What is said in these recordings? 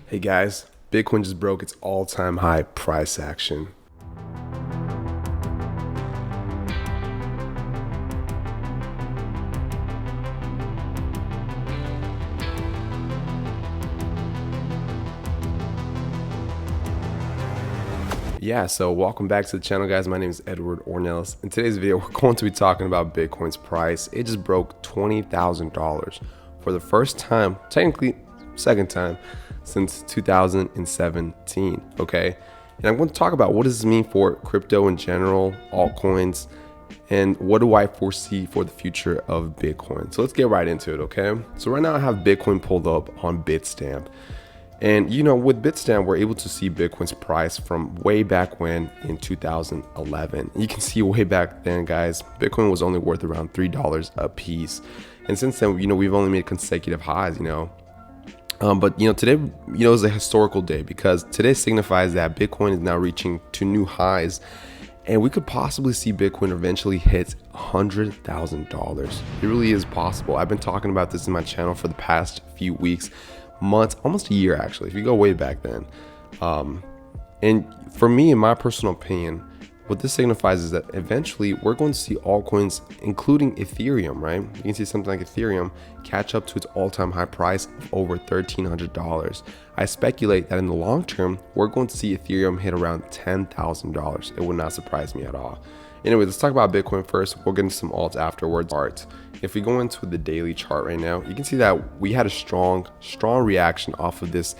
Hey guys, Bitcoin just broke its all-time high price action. Yeah, so welcome back to the channel, guys. My name is Edward Ornelas. In today's video, we're going to be talking about Bitcoin's price. It just broke $20,000 for the first time, technically second time, since 2017, okay? And I'm going to talk about what does this mean for crypto in general, altcoins, and what do I foresee for the future of Bitcoin. So let's get right into it, okay? So right now I have Bitcoin pulled up on Bitstamp. And with Bitstamp, we're able to see Bitcoin's price from way back when in 2011. You can see way back then, guys, Bitcoin was only worth around $3 a piece. And since then, we've only made consecutive highs, But today, is a historical day because today signifies that Bitcoin is now reaching to new highs, and we could possibly see Bitcoin eventually hit $100,000. It really is possible. I've been talking about this in my channel for the past few weeks, months, almost a year actually, if you go way back then. And for me, in my personal opinion, what this signifies is that eventually we're going to see altcoins, including Ethereum, right? You can see something like Ethereum catch up to its all-time high price of over $1,300. I speculate that in the long term, we're going to see Ethereum hit around $10,000. It would not surprise me at all. Anyway, let's talk about Bitcoin first. We'll get into some alts afterwards. If we go into the daily chart right now, you can see that we had a strong reaction off of this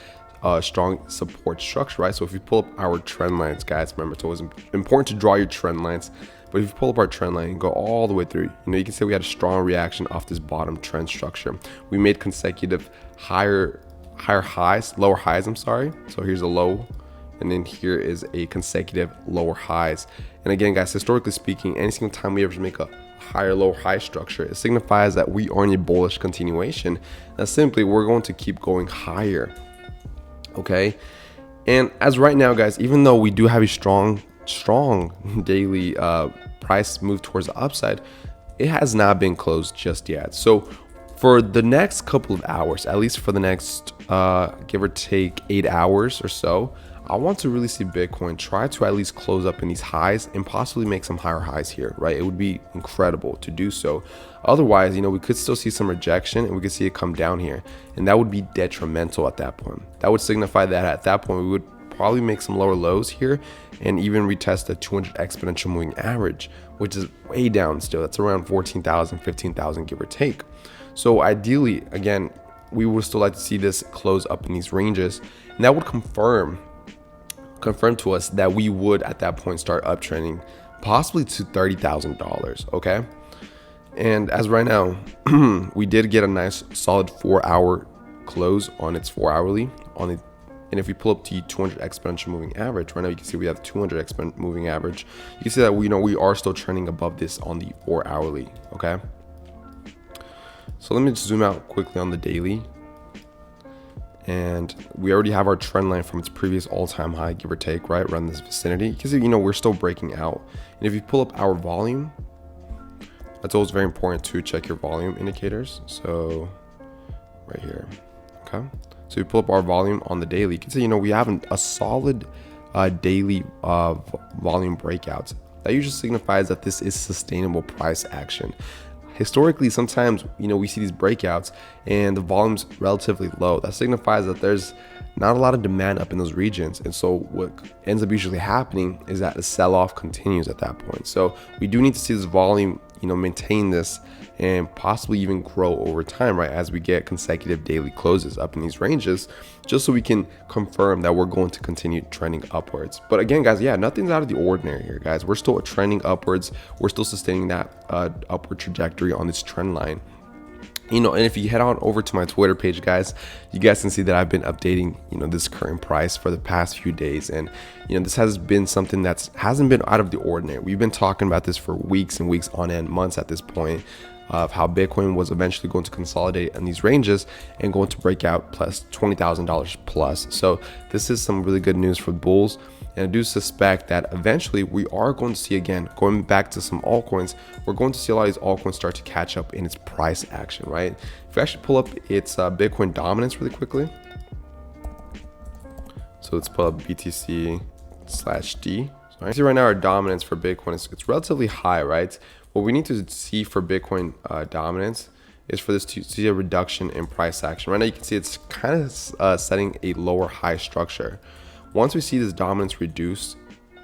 strong support structure, right? So if you pull up our trend lines, guys, remember it's always important to draw your trend lines. But if you pull up our trend line and go all the way through, you can see we had a strong reaction off this bottom trend structure. We made consecutive higher highs, lower highs, I'm sorry. So here's a low, and then here is a consecutive lower highs. And again, guys, historically speaking, any single time we ever make a higher lower high structure, it signifies that we are in a bullish continuation. Now simply, we're going to keep going higher. Okay, and as right now, guys, even though we do have a strong daily price move towards the upside, it has not been closed just yet. So for the next couple of hours, at least for the next give or take 8 hours or so, I want to really see Bitcoin try to at least close up in these highs and possibly make some higher highs here, right? It would be incredible to do so. Otherwise, we could still see some rejection and we could see it come down here, and that would be detrimental at that point. That would signify that at that point we would probably make some lower lows here and even retest the 200 exponential moving average, which is way down still. That's around 14,000, 15,000, give or take. So ideally, again, we would still like to see this close up in these ranges, and that would confirm to us that we would at that point start uptrending possibly to $30,000. okay, and as right now we did get a nice solid 4-hour close on its 4-hourly and if we pull up the 200 exponential moving average right now, you can see we have 200 exponential moving average. You can see that we are still trending above this on the 4-hourly. okay, so let me just zoom out quickly on the daily. And we already have our trend line from its previous all-time high, give or take, right around this vicinity. You can see, we're still breaking out. And if you pull up our volume, that's always very important to check your volume indicators. So right here, okay. So we pull up our volume on the daily. You can see, we have a solid daily volume breakouts. That usually signifies that this is sustainable price action. Historically, sometimes we see these breakouts and the volume's relatively low. That signifies that there's not a lot of demand up in those regions, and so what ends up usually happening is that the sell-off continues at that point. So we do need to see this volume maintain this and possibly even grow over time, right, as we get consecutive daily closes up in these ranges, just so we can confirm that we're going to continue trending upwards. But again, guys, yeah, nothing's out of the ordinary here, guys. We're still trending upwards. We're still sustaining that upward trajectory on this trend line. And if you head on over to my Twitter page, guys, you guys can see that I've been updating this current price for the past few days, and this has been something that hasn't been out of the ordinary. We've been talking about this for weeks and weeks on end, months at this point, of how Bitcoin was eventually going to consolidate in these ranges and going to break out plus $20,000 plus. So this is some really good news for bulls. And I do suspect that eventually we are going to see, again, going back to some altcoins, we're going to see a lot of these altcoins start to catch up in its price action, right? If we actually pull up its Bitcoin dominance really quickly, So let's pull up BTC/D. So I see right now our dominance for Bitcoin it's relatively high, right? What we need to see for Bitcoin dominance is for this to see a reduction in price action. Right now you can see it's kind of setting a lower high structure. Once we see this dominance reduce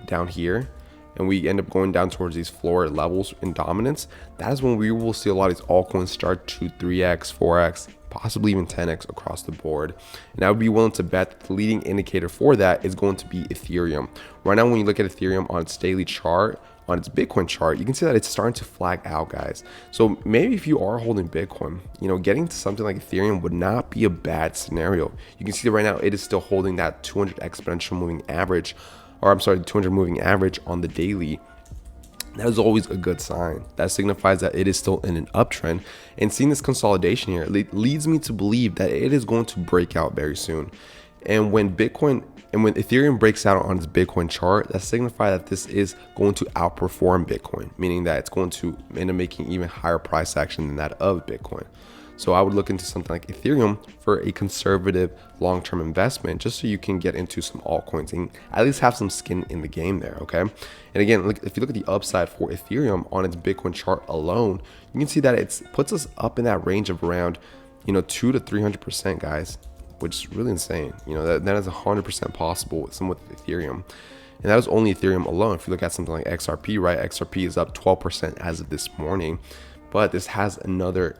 down here, and we end up going down towards these floor levels in dominance, that is when we will see a lot of these altcoins start to 3x, 4x, possibly even 10x across the board. And I would be willing to bet that the leading indicator for that is going to be Ethereum. Right now, when you look at Ethereum on its daily chart, on its Bitcoin chart, you can see that it's starting to flag out, guys. So maybe if you are holding Bitcoin, getting to something like Ethereum would not be a bad scenario. You can see that right now it is still holding that 200 exponential moving average, or I'm sorry, 200 moving average on the daily. That is always a good sign. That signifies that it is still in an uptrend, and seeing this consolidation here leads me to believe that it is going to break out very soon. And when Ethereum breaks out on its Bitcoin chart, that signifies that this is going to outperform Bitcoin, meaning that it's going to end up making even higher price action than that of Bitcoin. So I would look into something like Ethereum for a conservative long-term investment, just so you can get into some altcoins and at least have some skin in the game there, okay? And again, if you look at the upside for Ethereum on its Bitcoin chart alone, you can see that it puts us up in that range of around, 200 to 300%, guys, which is really insane. That is 100% possible with Ethereum. And that was only Ethereum alone. If you look at something like XRP, right? XRP is up 12% as of this morning, but this has another,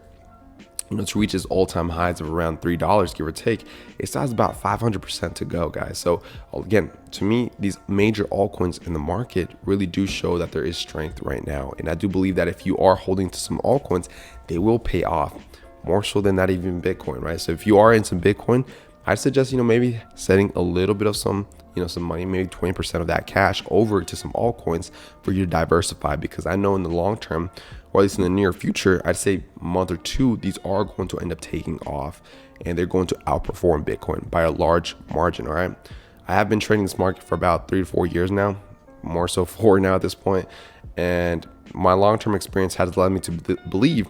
to reach its all-time highs of around $3, give or take, it still has about 500% to go, guys. So again, to me, these major altcoins in the market really do show that there is strength right now. And I do believe that if you are holding to some altcoins, they will pay off more so than not even Bitcoin, right? So if you are in some Bitcoin, I suggest, maybe setting a little bit of some money, maybe 20% of that cash over to some altcoins for you to diversify, because I know in the long term, or at least in the near future, I'd say a month or two, these are going to end up taking off and they're going to outperform Bitcoin by a large margin. All right. I have been trading this market for about 3 to 4 years now, more so 4 now at this point. And my long-term experience has led me to believe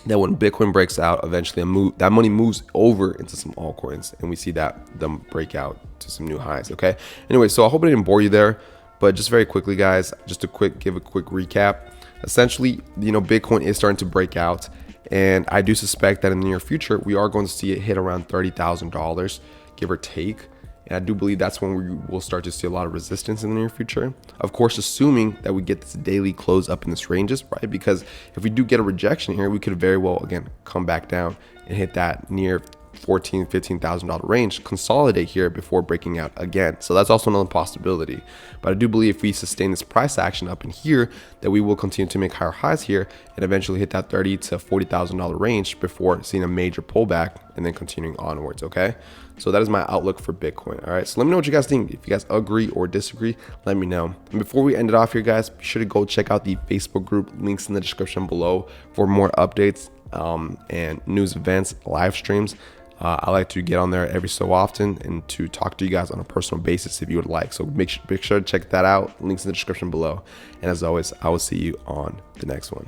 that when Bitcoin breaks out, eventually that money moves over into some altcoins, and we see that them break out to some new highs. Okay. Anyway, so I hope I didn't bore you there, but just very quickly, guys, just to give a quick recap. Essentially, Bitcoin is starting to break out, and I do suspect that in the near future we are going to see it hit around $30,000, give or take. And I do believe that's when we will start to see a lot of resistance in the near future. Of course, assuming that we get this daily close up in this ranges, right? Because if we do get a rejection here, we could very well, again, come back down and hit that near $14,000, $15,000 range, consolidate here before breaking out again. So that's also another possibility. But I do believe if we sustain this price action up in here, that we will continue to make higher highs here and eventually hit that $30,000 to $40,000 range before seeing a major pullback and then continuing onwards. Okay. So that is my outlook for Bitcoin. All right. So let me know what you guys think. If you guys agree or disagree, let me know. And before we end it off here, guys, be sure to go check out the Facebook group. Links in the description below for more updates and news, events, live streams. I like to get on there every so often and to talk to you guys on a personal basis if you would like. So make sure to check that out. Links in the description below. And as always, I will see you on the next one.